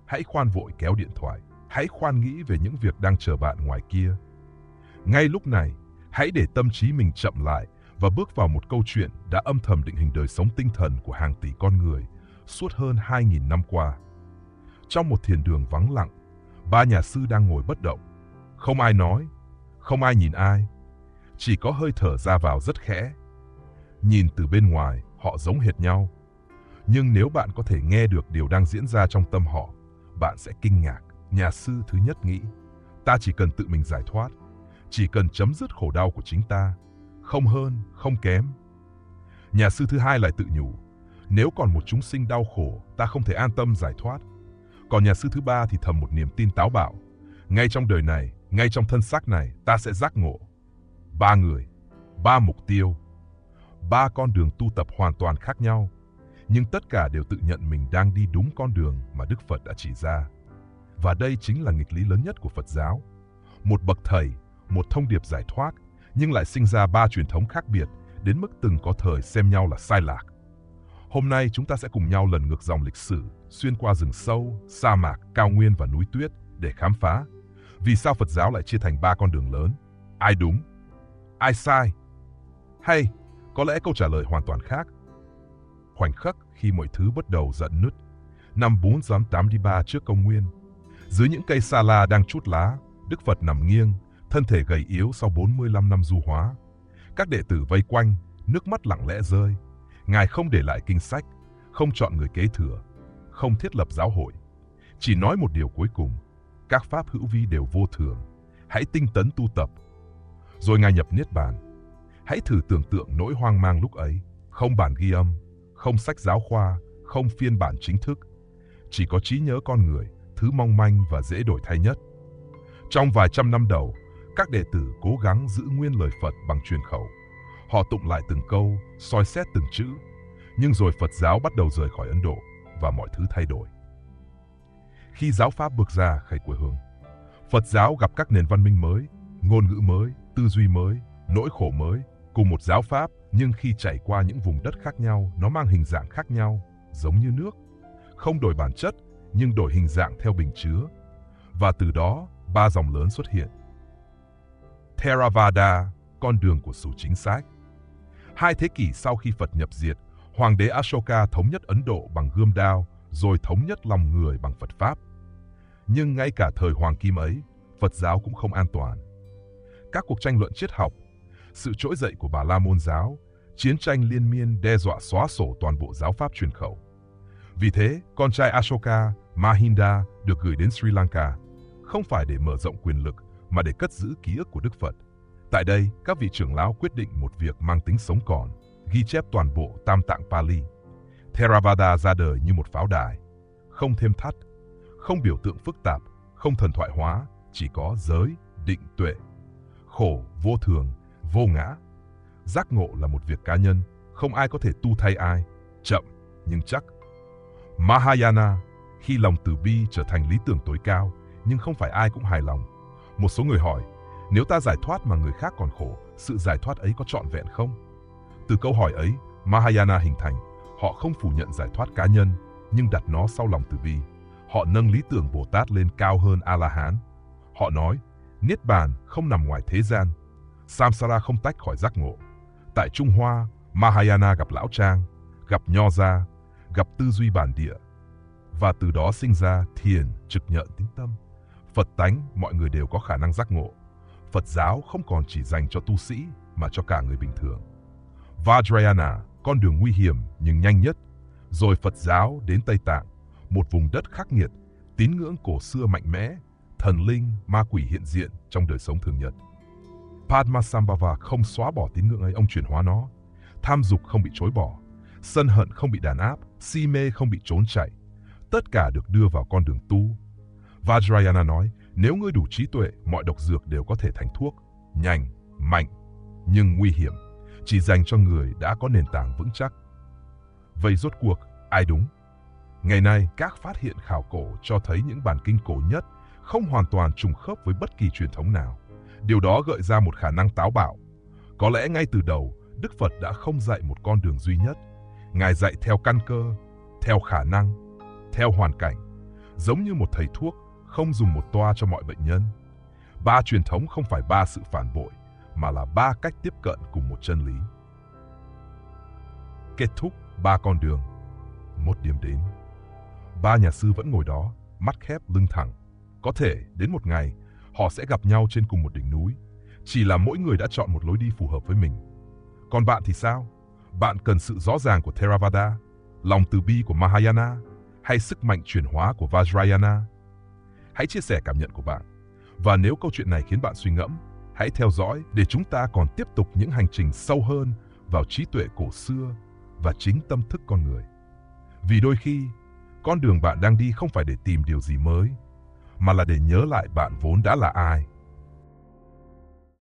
hãy khoan vội kéo điện thoại, hãy khoan nghĩ về những việc đang chờ bạn ngoài kia. Ngay lúc này, hãy để tâm trí mình chậm lại và bước vào một câu chuyện đã âm thầm định hình đời sống tinh thần của hàng tỷ con người suốt hơn 2.000 năm qua. Trong một thiền đường vắng lặng, ba nhà sư đang ngồi bất động. Không ai nói, không ai nhìn ai, chỉ có hơi thở ra vào rất khẽ. Nhìn từ bên ngoài, họ giống hệt nhau. Nhưng nếu bạn có thể nghe được điều đang diễn ra trong tâm họ, bạn sẽ kinh ngạc. Nhà sư thứ nhất nghĩ, ta chỉ cần tự mình giải thoát, chỉ cần chấm dứt khổ đau của chính ta, không hơn, không kém. Nhà sư thứ hai lại tự nhủ, nếu còn một chúng sinh đau khổ, ta không thể an tâm giải thoát. Còn nhà sư thứ ba thì thầm một niềm tin táo bạo, ngay trong đời này, ngay trong thân xác này, ta sẽ giác ngộ. Ba người, ba mục tiêu, ba con đường tu tập hoàn toàn khác nhau, nhưng tất cả đều tự nhận mình đang đi đúng con đường mà Đức Phật đã chỉ ra. Và đây chính là nghịch lý lớn nhất của Phật giáo. Một bậc thầy, một thông điệp giải thoát, nhưng lại sinh ra ba truyền thống khác biệt, đến mức từng có thời xem nhau là sai lạc. Hôm nay chúng ta sẽ cùng nhau lần ngược dòng lịch sử, xuyên qua rừng sâu, sa mạc, cao nguyên và núi tuyết để khám phá vì sao Phật giáo lại chia thành ba con đường lớn. Ai đúng? Ai sai? Hay có lẽ câu trả lời hoàn toàn khác. Khoảnh khắc khi mọi thứ bắt đầu rạn nứt, năm 483 trước công nguyên, dưới những cây sa la đang trút lá, Đức Phật nằm nghiêng, thân thể gầy yếu sau 45 năm du hóa. Các đệ tử vây quanh, nước mắt lặng lẽ rơi. Ngài không để lại kinh sách, không chọn người kế thừa, không thiết lập giáo hội. Chỉ nói một điều cuối cùng, các pháp hữu vi đều vô thường, hãy tinh tấn tu tập. Rồi Ngài nhập Niết Bàn. Hãy thử tưởng tượng nỗi hoang mang lúc ấy, không bản ghi âm, không sách giáo khoa, không phiên bản chính thức. Chỉ có trí nhớ con người, thứ mong manh và dễ đổi thay nhất. Trong vài trăm năm đầu, các đệ tử cố gắng giữ nguyên lời Phật bằng truyền khẩu. Họ tụng lại từng câu, soi xét từng chữ. Nhưng rồi Phật giáo bắt đầu rời khỏi Ấn Độ và mọi thứ thay đổi. Khi giáo pháp bước ra khai quê hương, Phật giáo gặp các nền văn minh mới, ngôn ngữ mới, tư duy mới, nỗi khổ mới. Cùng một giáo pháp, nhưng khi chảy qua những vùng đất khác nhau, nó mang hình dạng khác nhau, giống như nước. Không đổi bản chất, nhưng đổi hình dạng theo bình chứa. Và từ đó, ba dòng lớn xuất hiện. Theravada, con đường của sự chính xác. 2 thế kỷ sau khi Phật nhập diệt, Hoàng đế Ashoka thống nhất Ấn Độ bằng gươm đao, rồi thống nhất lòng người bằng Phật Pháp. Nhưng ngay cả thời Hoàng Kim ấy, Phật giáo cũng không an toàn. Các cuộc tranh luận triết học, sự trỗi dậy của Bà La Môn giáo, chiến tranh liên miên đe dọa xóa sổ toàn bộ giáo pháp truyền khẩu. Vì thế, con trai Ashoka, Mahinda, được gửi đến Sri Lanka, không phải để mở rộng quyền lực, mà để cất giữ ký ức của Đức Phật. Tại đây, các vị trưởng lão quyết định một việc mang tính sống còn, ghi chép toàn bộ Tam Tạng Pali. Theravada ra đời như một pháo đài, không thêm thắt, không biểu tượng phức tạp, không thần thoại hóa, chỉ có giới, định, tuệ. Khổ, vô thường, vô ngã. Giác ngộ là một việc cá nhân, không ai có thể tu thay ai, chậm nhưng chắc. Mahayana, khi lòng từ bi trở thành lý tưởng tối cao, nhưng không phải ai cũng hài lòng. Một số người hỏi, nếu ta giải thoát mà người khác còn khổ, sự giải thoát ấy có trọn vẹn không? Từ câu hỏi ấy, Mahayana hình thành. Họ không phủ nhận giải thoát cá nhân, nhưng đặt nó sau lòng từ bi. Họ nâng lý tưởng Bồ Tát lên cao hơn A-la-hán. Họ nói, Niết Bàn không nằm ngoài thế gian, Samsara không tách khỏi giác ngộ. Tại Trung Hoa, Mahayana gặp Lão Trang, gặp Nho Gia, gặp tư duy bản địa. Và từ đó sinh ra thiền, trực nhận tính tâm. Phật tánh, mọi người đều có khả năng giác ngộ. Phật giáo không còn chỉ dành cho tu sĩ, mà cho cả người bình thường. Vajrayana, con đường nguy hiểm nhưng nhanh nhất. Rồi Phật giáo đến Tây Tạng, một vùng đất khắc nghiệt, tín ngưỡng cổ xưa mạnh mẽ, thần linh, ma quỷ hiện diện trong đời sống thường nhật. Padmasambhava không xóa bỏ tín ngưỡng ấy, ông chuyển hóa nó. Tham dục không bị chối bỏ, sân hận không bị đàn áp, si mê không bị trốn chạy. Tất cả được đưa vào con đường tu. Vajrayana nói, nếu ngươi đủ trí tuệ, mọi độc dược đều có thể thành thuốc, nhanh, mạnh, nhưng nguy hiểm, chỉ dành cho người đã có nền tảng vững chắc. Vậy rốt cuộc, ai đúng? Ngày nay, các phát hiện khảo cổ cho thấy những bản kinh cổ nhất không hoàn toàn trùng khớp với bất kỳ truyền thống nào. Điều đó gợi ra một khả năng táo bạo. Có lẽ ngay từ đầu, Đức Phật đã không dạy một con đường duy nhất. Ngài dạy theo căn cơ, theo khả năng, theo hoàn cảnh. Giống như một thầy thuốc không dùng một toa cho mọi bệnh nhân. 3 truyền thống không phải 3 sự phản bội, mà là 3 cách tiếp cận cùng một chân lý. Kết thúc 3 con đường, 1 điểm đến. 3 nhà sư vẫn ngồi đó, mắt khép lưng thẳng. Có thể đến một ngày, họ sẽ gặp nhau trên cùng một đỉnh núi. Chỉ là mỗi người đã chọn một lối đi phù hợp với mình. Còn bạn thì sao? Bạn cần sự rõ ràng của Theravada, lòng từ bi của Mahayana, hay sức mạnh chuyển hóa của Vajrayana? Hãy chia sẻ cảm nhận của bạn. Và nếu câu chuyện này khiến bạn suy ngẫm, hãy theo dõi để chúng ta còn tiếp tục những hành trình sâu hơn vào trí tuệ cổ xưa và chính tâm thức con người. Vì đôi khi, con đường bạn đang đi không phải để tìm điều gì mới, mà là để nhớ lại bạn vốn đã là ai.